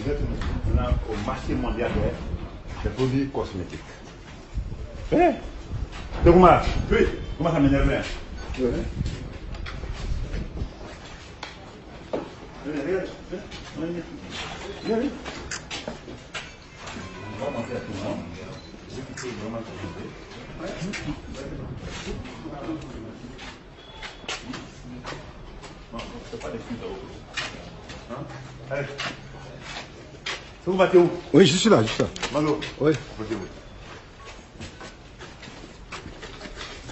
maintenant au marché mondial des produits cosmétiques. Eh, comment? Oui, comment ça m'énerve? Oui. Regarde. On va montrer à tout le monde. Je vais vraiment non, c'est pas des films de hein? Allez. Vous battez où? Oui, je suis là, Malo? Oui.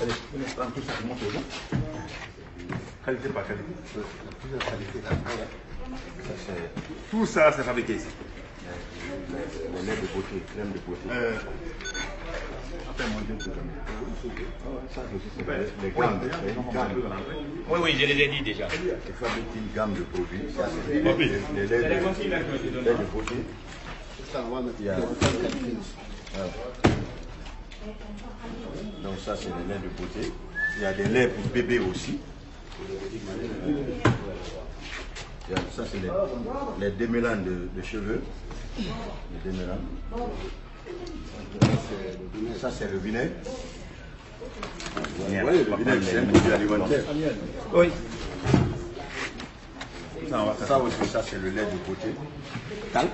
Allez, venez prendre tout ça pour montrer, non? Qualité par qualité. Plusieurs qualités là. Tout ça, c'est fabriqué ici. Les laits de beauté, crème de beauté. Après, mon Dieu, Ça aussi, c'est les gammes. Oui, je les ai dit déjà. Ils fabriquent une gamme de produits. Ça, c'est les laits de beauté. Il y a... Donc ça, c'est les laits de beauté. Il y a des laits pour bébé aussi. Ça, c'est les démêlants de cheveux. Les démêlants. Ça, c'est le vinaigre. Oui, le vinaigre, c'est un produit alimentaire. Oui. Ça aussi, ça, c'est le lait de beauté. Talc.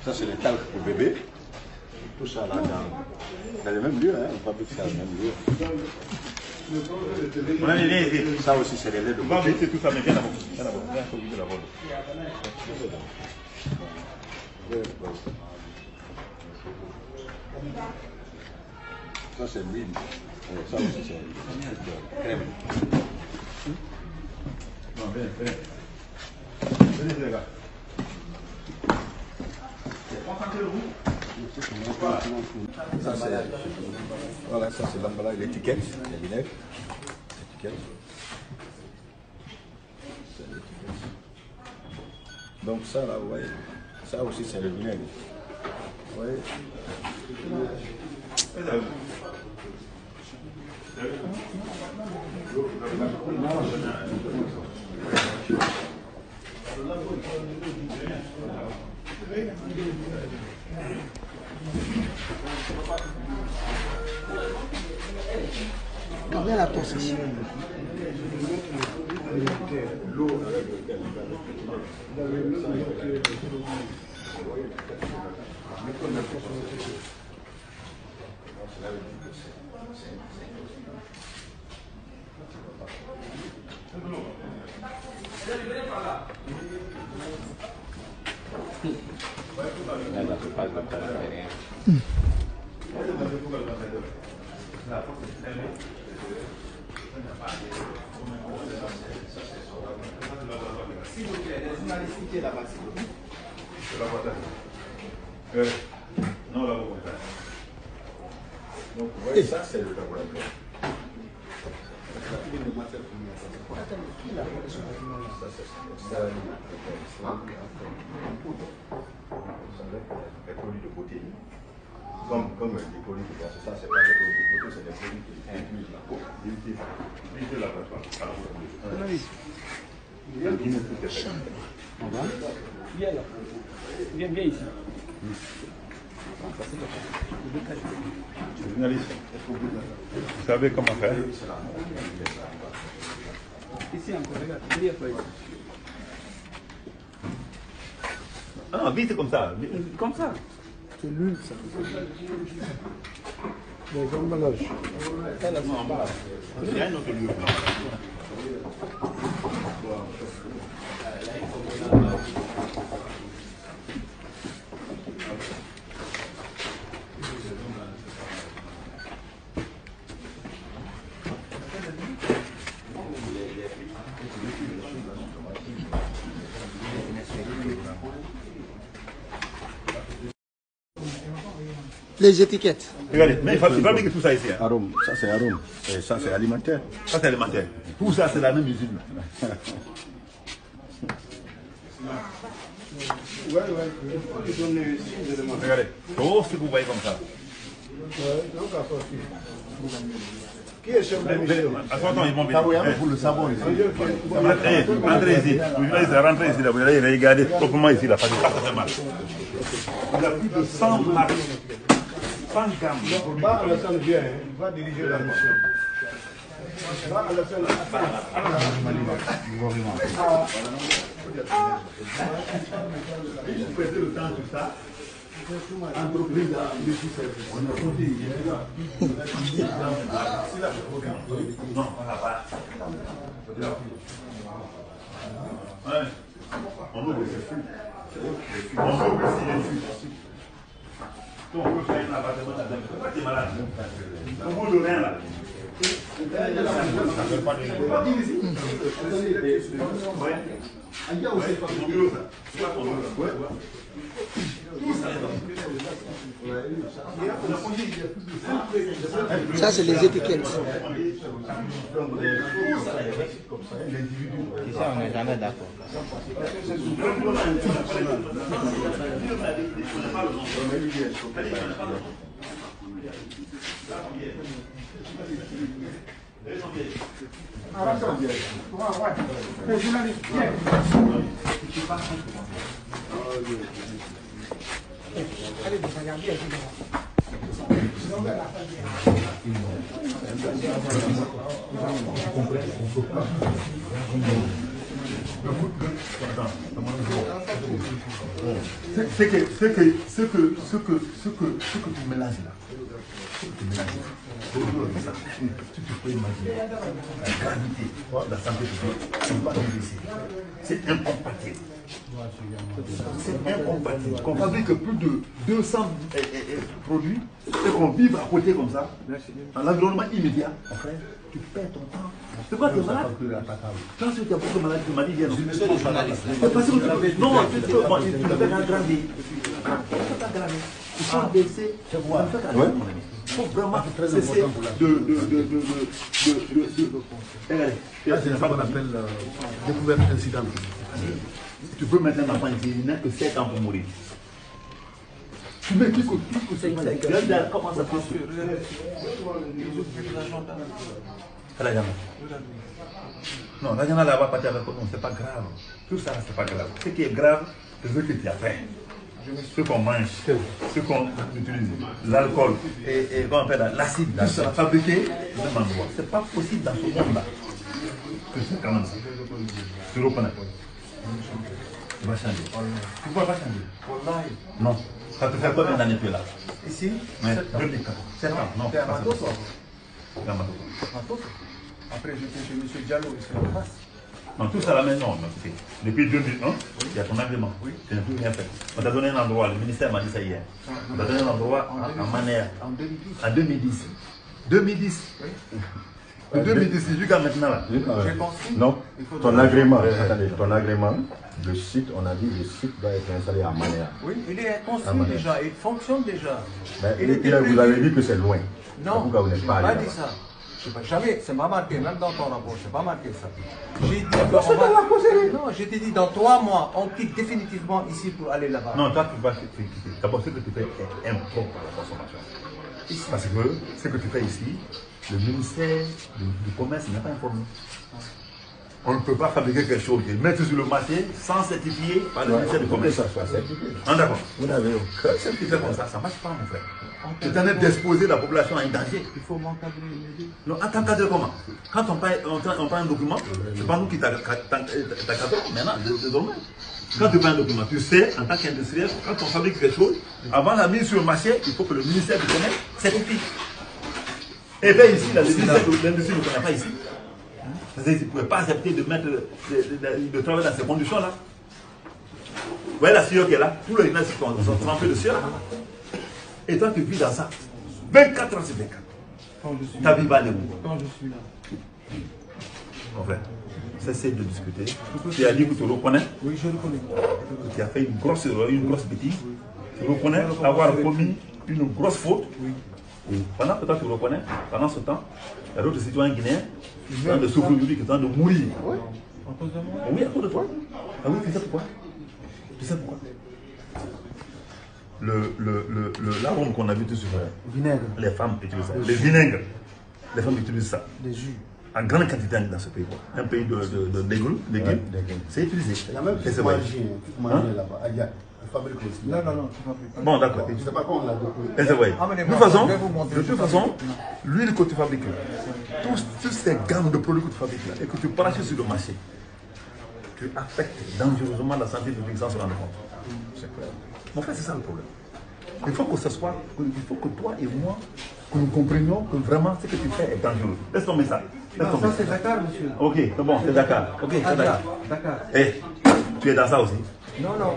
Ça, c'est le talc pour bébé. Tout ça là dans le même lieu, hein, on fabrique ça dans le même lieu. On a ici. Ça aussi, c'est le lait de On va beauté. visiter tout ça, mais viens d'abord. Viens d'abord. Viens, faut vider la vol. Ça, c'est l'huile. Ça aussi, c'est crème. Non, viens. Venez, les gars. Ça, c'est voilà, ça c'est l'emballage, l'étiquette, les vinaigres, l'étiquette. Donc ça là, vous voyez, ça aussi c'est le vinaigre. Vous voyez. Gardez la possession. S'il vous plaît, les journalistes là-bas, s'il vous plaît. Non, la volonté. Donc vous voyez, ça c'est le laboratoire. Les produits de beauté. Comme des produits de beauté, ça c'est pas des produits de beauté, c'est des produits qui incluent la peau. Visitez la plateforme. On va. Viens là. Viens ici. Journaliste, vous savez comment faire? Ici encore, regarde. Viens pas ici. Ah, vite comme ça. Comme ça. C'est l'huile, ça. Les emballages. Il y a un autre lieu. Les étiquettes. Regardez, mais il fabrique tout ça ici. Hein. Arôme, ça c'est arôme. Et ça c'est alimentaire. Ça, c'est alimentaire. Tout ça, c'est la même usine. Regardez, tout ce que vous voyez comme ça. Qui est chef de mission? Attends, ils vont venir. Taouyama pour le savon ici. Entrez ici. Vous allez rentrer ici. Là. Vous allez regarder proprement ici. Là, parce que ça fait mal. Il y a plus de 100 marques. 100 gammes. Va à la salle bien, il va diriger la mission. Va à la salle. Vous prêtez le temps tout ça. Entreprise à multi-service. Non, pas. Ouais. On ouvre les flux. On ouvre aussi les flux. Donc on peut faire un appartement là-dedans. Pourquoi tu es malade? On mange de rien là. Ça, c'est les étiquettes. Ici, on n'est jamais d'accord. Ce que tu mélanges là, tu peux imaginer la gravité de la santé publique. C'est incompatible. C'est incompatible. Qu'on fabrique plus de 200 produits et qu'on vive à côté comme ça, dans l'environnement immédiat, tu perds ton temps. C'est quoi, tu es malade? Quand tu as beaucoup de maladies, tu m'as dit bien. C'est parce que tu non, tu peux pas aggraver. Il faut baisser. Il faut vraiment cesser regardez. C'est ça qu'on appelle découverte incidentelle. Tu peux mettre un enfant ici, il n'a que 7 ans pour mourir. Tu mets plus que c'est comment ça peut se non, la Ghana là-bas, pas avec nous, c'est pas grave. Tout ça, c'est pas grave. Ce qui est grave, c'est ce que tu as fait. Ce qu'on mange, ce qu'on utilise, l'alcool et comment on appelle l'acide, tout ça fabriqué au même endroit. C'est pas possible dans ce monde-là. Que c'est quand même ça. Tu reconnais. Tu vas changer. Tu ne vas pas changer. Non. Ça te fait combien d'années tu es là? Ici, 7 ans. Non, c'est à Matos. Matos. Après, j'étais chez M. Diallo, ici en face. Non, tout ça à la maison. Depuis 2001, il y a ton agrément. Oui. Tu n'as plus rien fait. On t'a donné un endroit, le ministère m'a dit ça hier. On t'a donné un endroit en Manière. En 2010. En 2010. 2010. Oui. De 2010, jusqu'à maintenant là. Non, ton agrément, le site, on a dit le site doit être installé à Manéa. Oui, il est construit déjà, il fonctionne déjà. Vous avez dit que c'est loin. Non, pourquoi vous je n'êtes n'ai pas pas allé dit ça. Je pas, jamais, c'est pas marqué, même dans ton rapport, c'est pas marqué ça. J'ai dit non, je t'ai dit dans 3 mois, on quitte définitivement ici pour aller là-bas. Non, toi tu vas quitter. D'abord, ce que tu fais est impropre à la consommation. Parce que ce que tu fais ici, le ministère du commerce n'est pas informé. On ne peut pas fabriquer quelque chose et mettre sur le marché sans certifier par le ministère du commerce. Que ça soit certifié. D'accord. Vous n'avez aucun certificat comme ça ne marche pas, mon frère. Tu t'en es d'exposer la population à un danger. Il faut m'encadrer. Non, en tant qu'encadré comment? Quand on prend un document, c'est pas nous qui t'encadrons maintenant, désormais. Quand tu prends un document, tu sais, en tant qu'industriel, quand on fabrique quelque chose, avant la mise sur le marché, il faut que le ministère du commerce certifie. Et bien ici, l'industrie ne connaît pas ici. Ils ne pouvaient pas accepter de mettre de travailler dans ces conditions-là. Vous voyez la sueur qui est là? Tous les gens sont trempés de sueur. Et toi, tu vis dans ça. 24 heures sur 24. Ta vie va aller où? Quand je suis là. Mon frère, cessez de discuter. Tu as dit que tu reconnais? Oui, je reconnais. Que tu as fait une grosse erreur, une grosse bêtise. Tu reconnais avoir commis une grosse faute. Oui. Et pendant que toi tu reconnais, pendant ce temps, il y a d'autres citoyens guinéens qui sont en train de souffrir aujourd'hui, qui sont en train de mourir. Oui. À cause de moi? Oui, à cause de toi. Ah oui, tu sais pourquoi? Tu sais pourquoi? L'arôme qu'on a vu tout sur Vinaigre. les femmes utilisent ça. Les vinaigres. les femmes utilisent ça. Des jus. En grande quantité dans ce pays. Un pays de légumes, c'est utilisé. Il y a même Et c'est tout vrai. manger là-bas. Aïe, on fabrique aussi. Non, non, non, tu fabriques pas. Bon, d'accord. Je ne sais pas comment on l'a Et c'est vrai. Amenez-moi, De je vais vous montrer. toute façon, l'huile que tu fabriques, toutes ces gammes de produits que tu fabriques là, et que tu branches sur le marché, tu affectes dangereusement la santé publique sans se rendre compte. C'est clair. En fait, c'est ça le problème. Il faut que ce soit, il faut que toi et moi, que nous comprenions que vraiment ce que tu fais est dangereux. Laisse tomber ça. Laisse Non, tomber. ça c'est Dakar, monsieur. Ok, c'est bon, c'est Dakar. Ok, c'est Dakar. Dakar. Eh, tu es dans ça aussi. Non, non.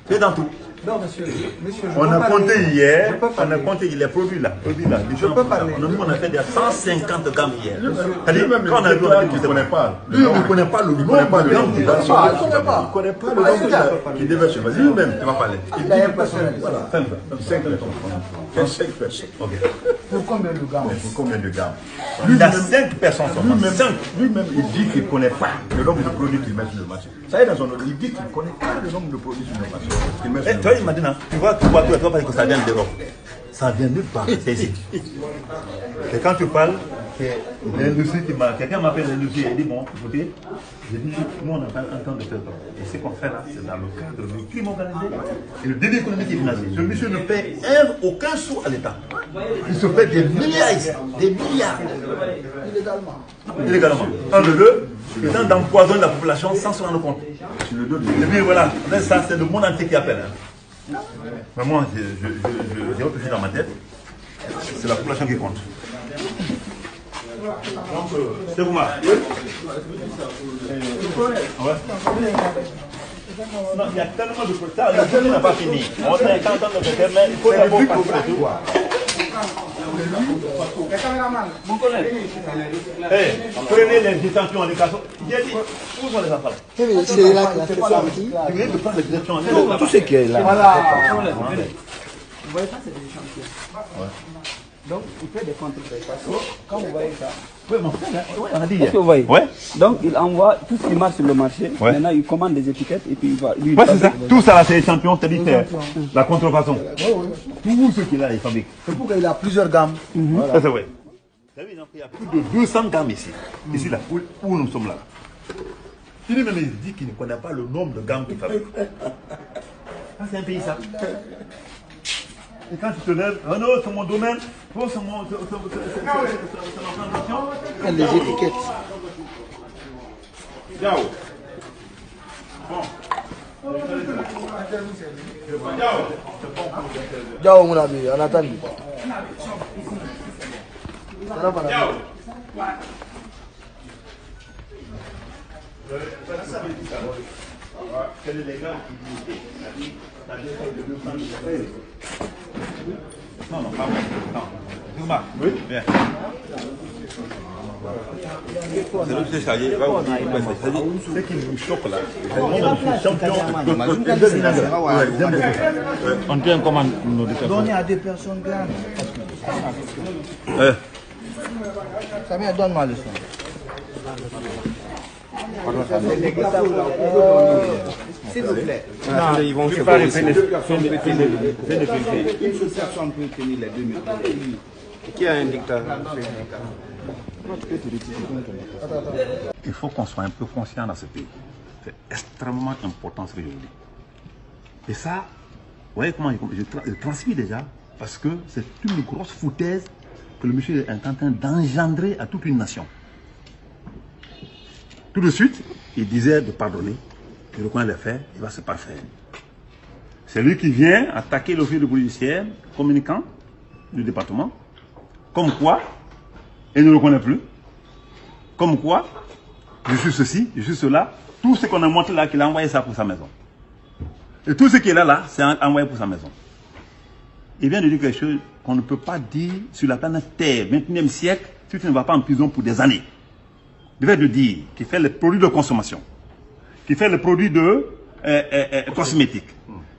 Tu es dans tout. Non, monsieur. Monsieur, je On peux a parler. compté hier, Je peux on a parler. compté les produits là. Je peux parler. On a fait des 150 grammes hier. C'est-à-dire, Lui-même, quand on a vu, on a dit il que ne connaît pas. lui, on ne connaît pas le nom connaît pas de le nom gamme du qui gamme. va Il sortir. ne connaît pas le nom qu'il devait se faire. Lui-même, Tu vas parler. Il a un personnel. voilà. 5 personnes. Ok. Pour combien de grammes? Pour combien de gammes? Il a 5 personnes seulement. Lui-même, il dit qu'il ne connaît pas le nombre de produits qu'il met sur le marché. Ça y est, dans son nom, il dit qu'il ne connaît pas le nombre de produits sur le marché. qu'il met sur Eh, le tu vois, marché. maintenant, tu vois pas que ça vient d'Europe. Ça vient nulle part, c'est ici. Et quand tu parles, c'est l'industrie qui m'a. Quelqu'un m'appelle l'industrie et dit bon, écoutez, j'ai dit, nous on n'a pas un temps de faire ça. Et ce qu'on fait là, c'est dans le cadre du crime organisé et le délit économique et financier. Ce monsieur ne paie aucun sou à l'État. Il se fait des milliards ici, des milliards. Illégalement. Un de deux, il est d'empoisonner la population sans se rendre compte. Et puis voilà, là, ça c'est le monde entier qui appelle. Hein. Mais moi, j'ai réfléchi dans ma tête, c'est la population qui compte. C'est vous, Marc. Non, il y a tellement de choses. Ça, le film n'a pas fini. On est en train de faire, mais il faut d'abord passer le tour. Mon collègue. Hey, prenez les détentions en éducation. J'ai dit, où sont les enfants? C'est là qu'il a fait ça aussi. Tu viens de prendre les détentions en éducation. Tout ce qui est là. Voilà. Vous voyez ça, c'est des échantillons. Donc, il fait des contre-faits. Parce que quand vous voyez ça, Oui, mon frère, ouais, on a dit est-ce hier. que vous voyez? Ouais. Donc, il envoie tout ce qui marche sur le marché. Ouais. Maintenant, il commande des étiquettes et puis il va. Lui, il Ouais, c'est ça. fabrique. Tout ça là, c'est les champions, c'est-à-dire c'est la contrefaçon. Tous ceux qui là, ils fabriquent. C'est pour qu'il a plusieurs gammes. Ça, c'est vrai. Vous savez, il y a plus de 200 gammes ici. Ici, là, où nous sommes là. Il même il dit qu'il ne connaît pas le nombre de gammes qu'il fabrique. Ça, c'est un pays, ça. Et quand tu te lèves, oh non, c'est mon domaine, oh, c'est mon plantation. Les étiquettes. Ciao. Bon. Ciao mon ami, on attend. Quel est l'égal qui dit non, non, pas moi. Non. Thomas, oui, bien. C'est l'autre qui est chargé. Ce qui me choque là, je suis champion. On tient comment nous Donner à 2 personnes grandes. Samir, donne-moi le son. S'il vous plaît. Non, ils vont se Une seule personne peut tenir les 2 micros. Qui a un dictateur? Il faut qu'on soit un peu conscient dans ce pays. C'est extrêmement important ce que je vous dis. Et ça, vous voyez comment je transmets déjà, parce que c'est une grosse foutaise que le monsieur est en train d'engendrer à toute une nation. Tout de suite, il disait de pardonner, il reconnaît les faits, il va se parfaire. C'est lui qui vient attaquer l'office de policier communicant du département, comme quoi, il ne le reconnaît plus, comme quoi, je suis ceci, je suis cela, tout ce qu'on a montré là, qu'il a envoyé ça pour sa maison. Et tout ce qui est là, c'est envoyé pour sa maison. Il vient de dire quelque chose qu'on ne peut pas dire sur la planète Terre, 21e siècle, si tu ne vas pas en prison pour des années. Il vient de dire qu'il fait les produits de consommation, qu'il fait les produits de cosmétiques,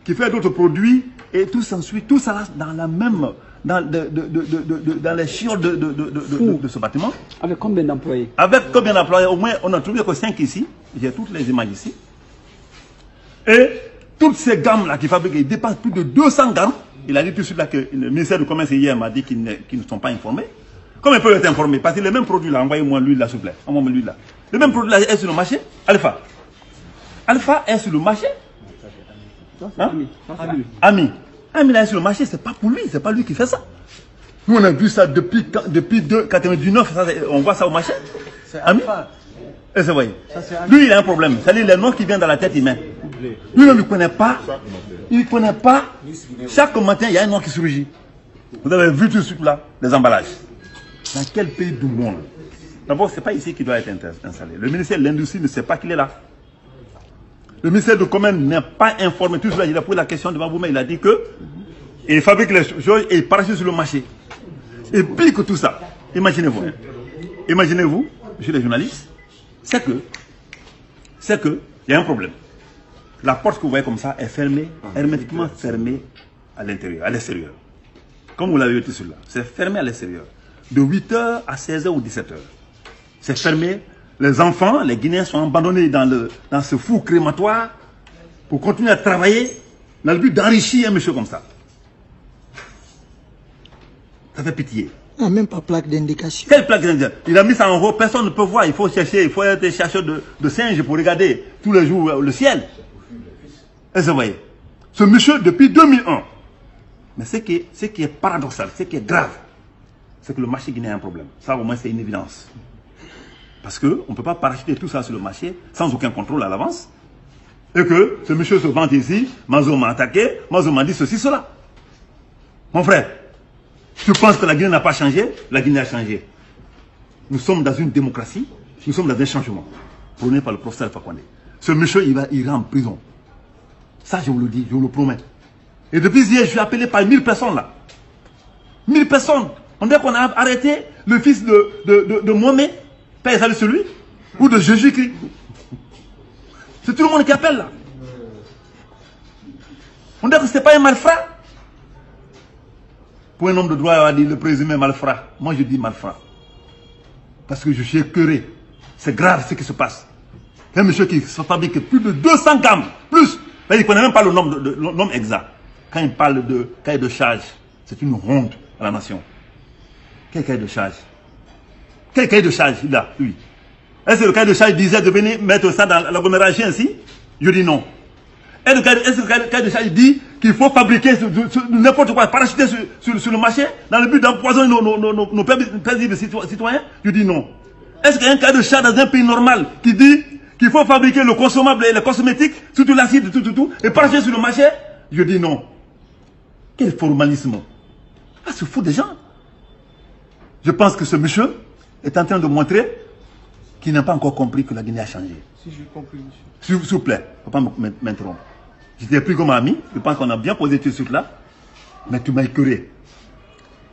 qu'il fait d'autres produits, et tout s'ensuit, tout ça là, dans la même, dans les chiottes de ce bâtiment. Avec combien d'employés? Avec combien d'employés? Au moins, on a trouvé que 5 ici. J'ai toutes les images ici. Et toutes ces gammes-là qui fabriquent, ils dépensent plus de 200 gammes. Il a dit tout de suite là que le ministère du Commerce hier m'a dit qu'ils ne sont pas informés. Comment il peut être informé? Parce que le même produit là, envoyez-moi l'huile là, s'il vous plaît. Envoyez-moi l'huile là. Le même produit là est sur le marché. Alpha. Alpha est sur le marché. Hein? Ami. Ami là est sur le marché, c'est pas pour lui, c'est pas lui qui fait ça. Nous on a vu ça depuis 99, on voit ça au marché. Ami. Et c'est vrai. Lui il a un problème. C'est-à-dire les noms qui viennent dans la tête humaine. Lui ne le connaît pas. Il ne connaît pas. Chaque matin il y a un nom qui surgit. Vous avez vu tout ce truc là, les emballages. Dans quel pays du monde? D'abord, ce n'est pas ici qu'il doit être installé. Le ministère de l'Industrie ne sait pas qu'il est là. Le ministère du Commerce n'est pas informé. Tout cela, il a posé la question devant vous-même. Il a dit que il fabrique les choses et il parachute sur le marché. Et puis que tout ça, imaginez-vous. Hein. Imaginez-vous, monsieur les journalistes, c'est que, il y a un problème. La porte que vous voyez comme ça est fermée, hermétiquement fermée à l'intérieur, à l'extérieur. Comme vous l'avez vu tout cela, c'est fermé à l'extérieur. De 8h à 16h ou 17h. C'est fermé. Les enfants, les Guinéens sont abandonnés dans ce four crématoire pour continuer à travailler dans le but d'enrichir un monsieur comme ça. Ça fait pitié. Il n'a même pas plaque d'indication. Quelle plaque d'indication? Il a mis ça en haut, personne ne peut voir. Il faut chercher, il faut être chercheur de singes pour regarder tous les jours le ciel. Et vous voyez, ce monsieur depuis 2001. Mais ce qui est paradoxal, ce qui est grave, c'est que le marché guinéen a un problème. Ça, au moins, c'est une évidence. Parce qu'on ne peut pas parachuter tout ça sur le marché sans aucun contrôle à l'avance. Et que ce monsieur se vante ici, Mazo m'a attaqué, Mazo m'a dit ceci, cela. Mon frère, tu penses que la Guinée n'a pas changé? La Guinée a changé. Nous sommes dans une démocratie, nous sommes dans un changement. Prôné par le professeur Fakonde. Ce monsieur, il ira en prison. Ça, je vous le dis, je vous le promets. Et depuis hier, je suis appelé par 1000 personnes là. 1000 personnes. On dirait qu'on a arrêté le fils de Mohamed, Père et salut sur lui, ou de Jésus-Christ. C'est tout le monde qui appelle là. On dirait que ce n'est pas un malfrat. Pour un homme de droit, on va dire le présumé malfrat. Moi, je dis malfrat. Parce que je suis écœuré. C'est grave ce qui se passe. Il y a un monsieur qui se fabrique plus de 200 grammes. Plus. Il ne connaît même pas le nom exact. Quand il parle de cahier de charge, c'est une honte à la nation. Quel cahier de charge? Quel cahier de charge il a, lui? Est-ce que le cahier de charge disait de venir mettre ça dans l'agglomération ici? Je dis non. Est-ce que le cahier de charge dit qu'il faut fabriquer n'importe quoi, parachuter sur le marché dans le but d'empoisonner nos paisibles citoyens? Je dis non. Est-ce qu'il y a un cahier de charge dans un pays normal qui dit qu'il faut fabriquer le consommable et les cosmétiques, surtout l'acide, tout, et parachuter sur le marché? Je dis non. Quel formalisme! Ah, c'est fou des gens. Je pense que ce monsieur est en train de montrer qu'il n'a pas encore compris que la Guinée a changé. Si j'ai compris, monsieur. S'il vous plaît, il ne faut pas m'interrompre. Je t'ai pris comme ami, je pense qu'on a bien posé tout ce truc-là, mais tu m'as écœuré.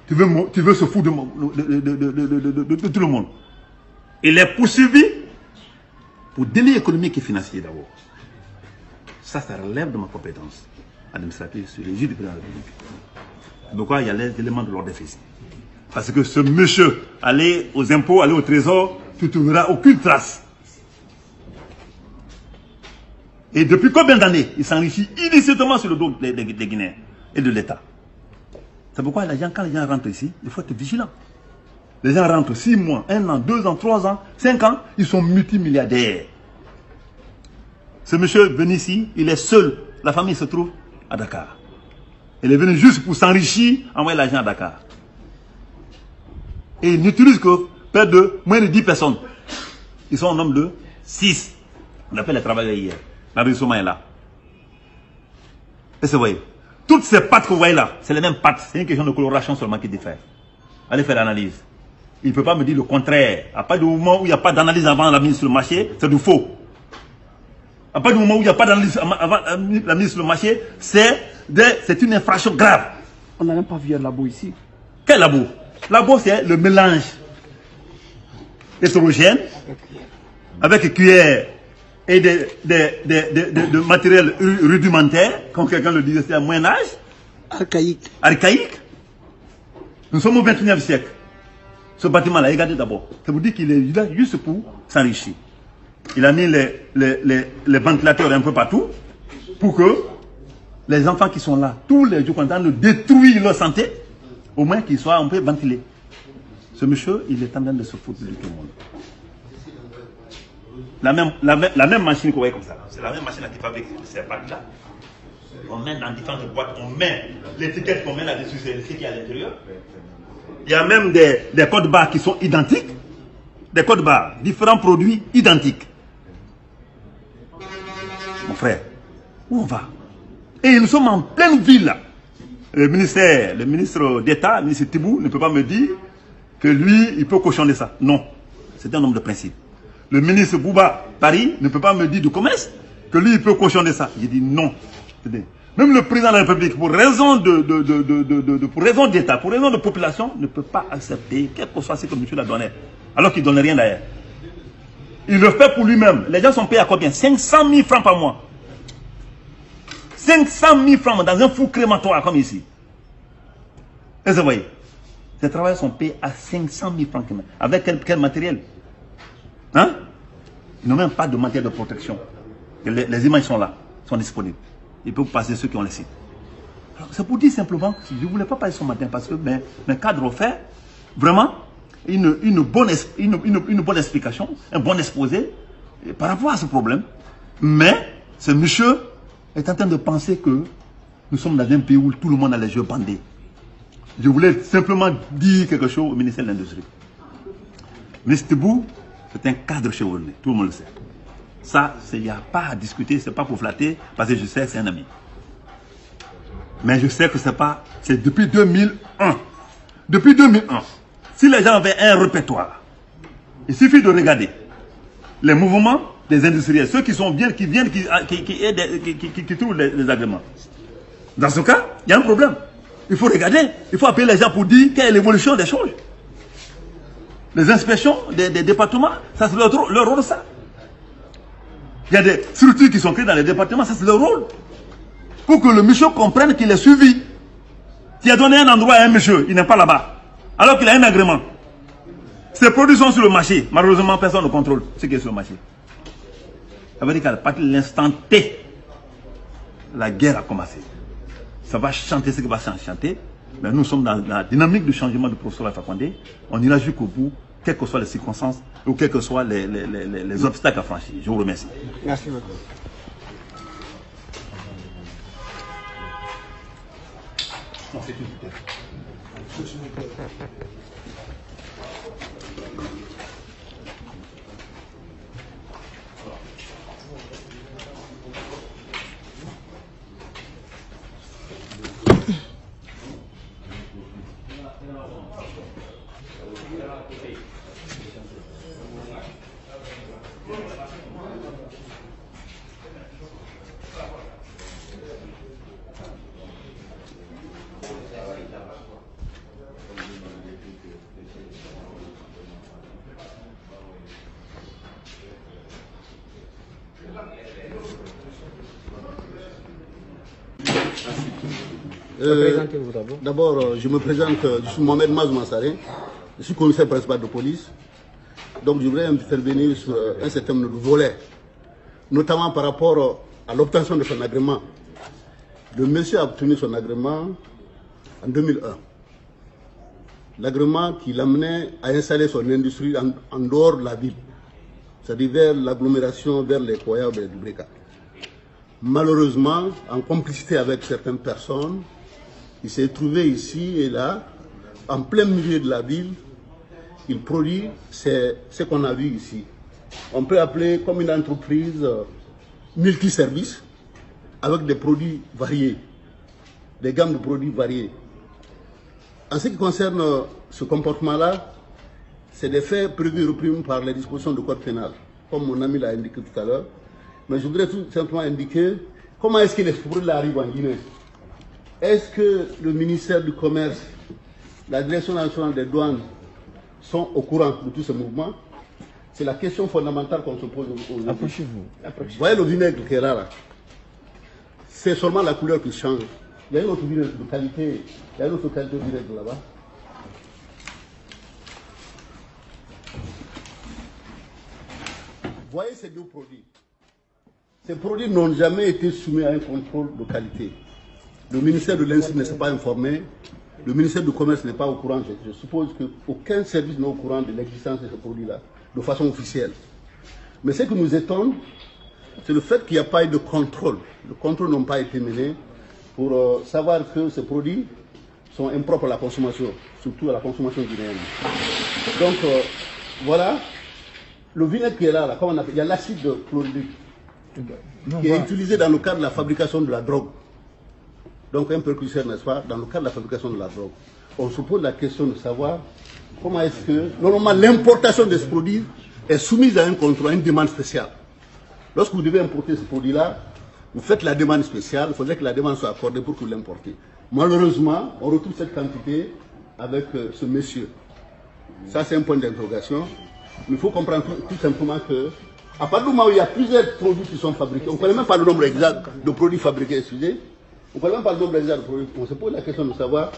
Tu veux se foutre de tout le monde. Il est poursuivi pour délit économique et financier d'abord. Ça relève de ma compétence administrative sur les juges du président de la République. Pourquoi il y a les éléments de l'ordre déficit? Parce que ce monsieur, aller aux impôts, aller au trésor, tu ne trouveras aucune trace. Et depuis combien d'années il s'enrichit illicitement sur le dos des Guinéens et de l'État? C'est pourquoi quand les gens rentrent ici, il faut être vigilant. Les gens rentrent 6 mois, 1 an, 2 ans, 3 ans, 5 ans, ils sont multimilliardaires. Ce monsieur est venu ici, il est seul. La famille se trouve à Dakar. Il est venu juste pour s'enrichir, envoyer l'argent à Dakar. Et il n'utilise que près de moins de 10 personnes. Ils sont au nombre de 6. On appelle les travailleurs hier. L'enrichissement est là. Et vous voyez, toutes ces pattes que vous voyez là, c'est les mêmes pattes. C'est une question de coloration seulement qui diffère. Allez faire l'analyse. Il ne peut pas me dire le contraire. À partir du moment où il n'y a pas d'analyse avant la mise sur le marché, c'est du faux. À partir du moment où il n'y a pas d'analyse avant la mise sur le marché, c'est une infraction grave. On n'a même pas vu un labo ici. Quel labo? Labo, c'est le mélange hétérogène avec cuillère et de matériel rudimentaire, comme quelqu'un le disait, c'est un Moyen Âge. Archaïque. Archaïque. Nous sommes au XXIe siècle. Ce bâtiment-là, regardez d'abord. Ça vous dit qu'il est là juste pour s'enrichir. Il a mis les ventilateurs un peu partout pour que les enfants qui sont là, tous les jours, en train de détruire leur santé, au moins qu'ils soient un peu ventilés. Ce monsieur, il est en train de se foutre de tout le monde. La même machine que vous voyez comme ça, c'est la même machine qui fabrique ces packs-là. On met dans différentes boîtes, on met l'étiquette qu'on met là-dessus, c'est ce qu'il y a à l'intérieur. Il y a même des codes barres qui sont identiques. Des codes barres, différents produits identiques. Mon frère, où on va? Et nous sommes en pleine ville là. Le ministre d'État, le ministre Tibou, ne peut pas me dire que lui, il peut cochonner ça. Non, c'est un homme de principe. Le ministre Bouba Paris ne peut pas me dire du commerce que lui, il peut cochonner ça. J'ai dit non. Même le président de la République, pour raison d'État, pour raison de population, ne peut pas accepter, quel que soit ce que monsieur l'a donné, alors qu'il ne donne rien d'ailleurs. Il le fait pour lui-même. Les gens sont payés à combien? 500 000 francs par mois. 500 000 francs dans un four crématoire comme ici. Et vous voyez, ces travailleurs sont payés à 500 000 francs. Avec quel matériel? Hein? Ils n'ont même pas de matériel de protection. Les images sont là, sont disponibles. Ils peuvent passer ceux qui ont les sites. C'est pour dire simplement que je ne voulais pas parler ce matin parce que mes cadres ont fait vraiment une bonne explication, un bon exposé par rapport à ce problème. Mais ce monsieur est en train de penser que nous sommes dans un pays où tout le monde a les yeux bandés. Je voulais simplement dire quelque chose au ministère de l'Industrie. M. Tibou, c'est un cadre chez Orné, tout le monde le sait. Ça, il n'y a pas à discuter, ce n'est pas pour flatter, parce que je sais que c'est un ami. Mais je sais que c'est depuis 2001. Depuis 2001, si les gens avaient un répertoire, il suffit de regarder les mouvements des industriels, ceux qui sont bien, qui trouvent les agréments. Dans ce cas, il y a un problème. Il faut regarder, il faut appeler les gens pour dire quelle est l'évolution des choses. Les inspections des départements, ça c'est leur rôle, ça. Il y a des structures qui sont créées dans les départements, ça c'est leur rôle. Pour que le monsieur comprenne qu'il est suivi. S'il a donné un endroit à un monsieur, il n'est pas là-bas, alors qu'il a un agrément. Ces produits sont sur le marché, malheureusement personne ne contrôle ce qui est sur le marché. Ça veut dire qu'à partir de l'instant T, la guerre a commencé. Ça va chanter ce qui va chanter, mais nous sommes dans la dynamique du changement du professeur Alpha Condé. On ira jusqu'au bout, quelles que soient les circonstances ou quels que soient les obstacles à franchir. Je vous remercie. Merci beaucoup. Non, c'est tout. Présentez-vous d'abord. D'abord, je me présente, je suis Mohamed Mazou Massaré, je suis commissaire principal de police. Donc je voudrais intervenir sur un certain nombre de volets, notamment par rapport à l'obtention de son agrément. Le monsieur a obtenu son agrément en 2001. L'agrément qui l'amenait à installer son industrie en dehors de la ville, c'est-à-dire vers l'agglomération, vers les Koya, vers du Breka. Malheureusement, en complicité avec certaines personnes, il s'est trouvé ici et là, en plein milieu de la ville. Il produit ce qu'on a vu ici. On peut appeler comme une entreprise multiservice avec des produits variés, des gammes de produits variés. En ce qui concerne ce comportement-là, c'est des faits prévus et repris par les dispositions du code pénal, comme mon ami l'a indiqué tout à l'heure. Mais je voudrais tout simplement indiquer comment est-ce que les produits arrivent en Guinée. Est-ce que le ministère du Commerce, la Direction nationale des douanes sont au courant de tout ce mouvement? C'est la question fondamentale qu'on se pose aujourd'hui. Approchez-vous. Vous voyez le vinaigre qui est là, c'est seulement la couleur qui change. Il y a une autre vinaigre de qualité, il y a une autre qualité de vinaigre là-bas. Vous voyez ces deux produits. Ces produits n'ont jamais été soumis à un contrôle de qualité. Le ministère de l'Industrie ne s'est pas informé. Le ministère du Commerce n'est pas au courant. Je suppose qu'aucun service n'est au courant de l'existence de ce produit-là, de façon officielle. Mais ce qui nous étonne, c'est le fait qu'il n'y a pas eu de contrôle. Le contrôle n'a pas été mené pour savoir que ces produits sont impropres à la consommation, surtout à la consommation guinéenne. Donc, voilà. Le vinaigre qui est là, comment on appelle, il y a l'acide chlorhydrique qui est utilisé dans le cadre de la fabrication de la drogue. Donc un précurseur, n'est-ce pas, dans le cadre de la fabrication de la drogue. On se pose la question de savoir comment est-ce que, normalement, l'importation de ce produit est soumise à un contrôle, à une demande spéciale. Lorsque vous devez importer ce produit-là, vous faites la demande spéciale, il faudrait que la demande soit accordée pour que vous l'importiez. Malheureusement, on retrouve cette quantité avec ce monsieur. Ça, c'est un point d'interrogation. Mais il faut comprendre tout simplement que, à partir du moment où il y a plusieurs produits qui sont fabriqués, on ne connaît même pas le nombre exact de produits fabriqués, excusez, on ne connaît même pas le nombre exact de produits, on se pose la question de savoir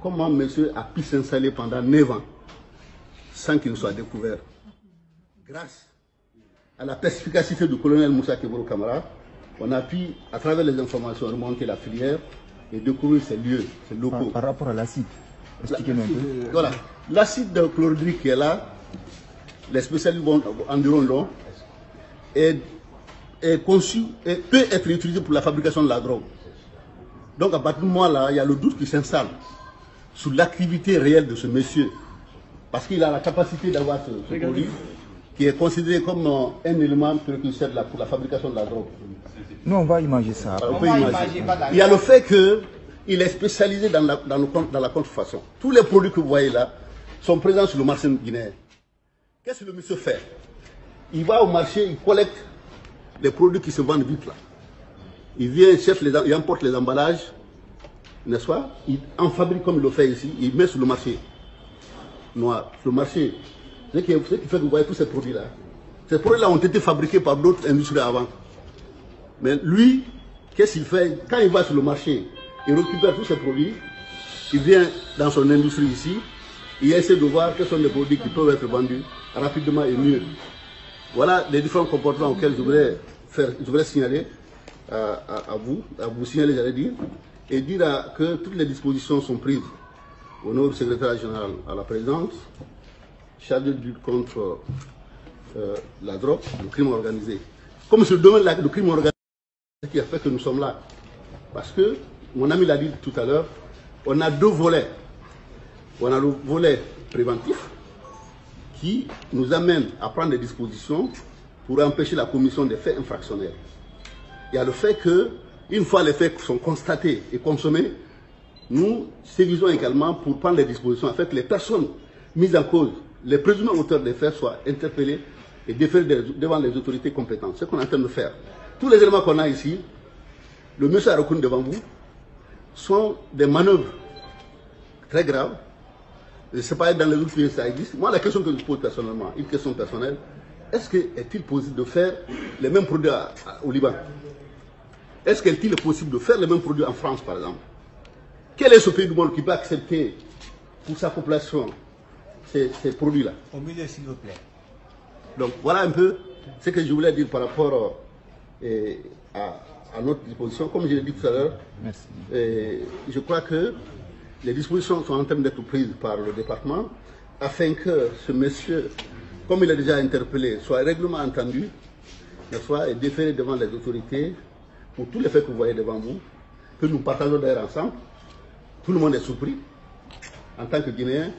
comment monsieur a pu s'installer pendant 9 ans sans qu'il ne soit découvert. Grâce à la perspicacité du colonel Moussa Keboro Kamara, on a pu, à travers les informations, remonter la filière et découvrir ces lieux, ces locaux. Par rapport à l'acide, expliquez-nous un peu. Voilà. L'acide chlorhydrique qui est là, les spécialistes en diront long, est conçu et peut être utilisé pour la fabrication de la drogue. Donc à partir de moment-là, il y a le doute qui s'installe sur l'activité réelle de ce monsieur. Parce qu'il a la capacité d'avoir ce produit qui est considéré comme un élément précurseur pour la fabrication de la drogue. Nous, on va imaginer ça. On peut imaginer. Il y a le fait qu'il est spécialisé dans la contrefaçon. Tous les produits que vous voyez là sont présents sur le marché guinéen. Qu'est-ce que le monsieur fait? Il va au marché, il collecte les produits qui se vendent vite là. Il vient, il emporte les emballages, n'est-ce pas? Il en fabrique comme il le fait ici, il met sur le marché noir. Le marché, ce qui fait que vous voyez tous ces produits-là. Ces produits-là ont été fabriqués par d'autres industries avant. Mais lui, qu'est-ce qu'il fait? Quand il va sur le marché, il récupère tous ces produits, il vient dans son industrie ici, il essaie de voir quels sont les produits qui peuvent être vendus rapidement et mieux. Voilà les différents comportements auxquels je voudrais signaler à vous signaler, j'allais dire, et dire que toutes les dispositions sont prises au nom du secrétaire général à la présidence, chargé de lutte contre la drogue, le crime organisé. Comme ce domaine-là, le crime organisé, c'est ce qui a fait que nous sommes là. Parce que, mon ami l'a dit tout à l'heure, on a deux volets. On a le volet préventif qui nous amène à prendre des dispositions pour empêcher la commission des faits infractionnels. Il y a le fait que, une fois les faits sont constatés et consommés, nous sévisons également pour prendre des dispositions afin que les personnes mises en cause, les présumés auteurs des faits, soient interpellés et déférés devant les autorités compétentes. Ce qu'on est en train de faire. Tous les éléments qu'on a ici, le monsieur a reconnu devant vous, sont des manœuvres très graves. Je ne sais pas, dans les autres pays ça existe. Moi, la question que je pose personnellement, une question personnelle, est-il possible de faire les mêmes produits au Liban? Est-ce qu'il est possible de faire les mêmes produits en France, par exemple? Quel est ce pays du monde qui peut accepter pour sa population ces produits-là? Au milieu, s'il vous plaît. Donc, voilà un peu ce que je voulais dire par rapport à notre disposition. Comme je l'ai dit tout à l'heure, je crois que les dispositions sont en train d'être prises par le département afin que ce monsieur, comme il est déjà interpellé, soit règlement entendu, et déféré devant les autorités pour tous les faits que vous voyez devant vous, que nous partageons d'ailleurs ensemble. Tout le monde est surpris, en tant que Guinéen,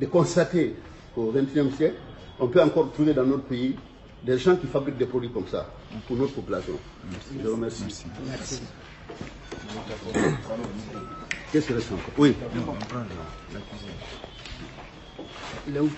de constater qu'au XXIe siècle, on peut encore trouver dans notre pays des gens qui fabriquent des produits comme ça pour notre population. Merci. Je vous remercie. Merci. Qu'est-ce que c'est encore? Oui. Non, on prend la cuisine. Il est où?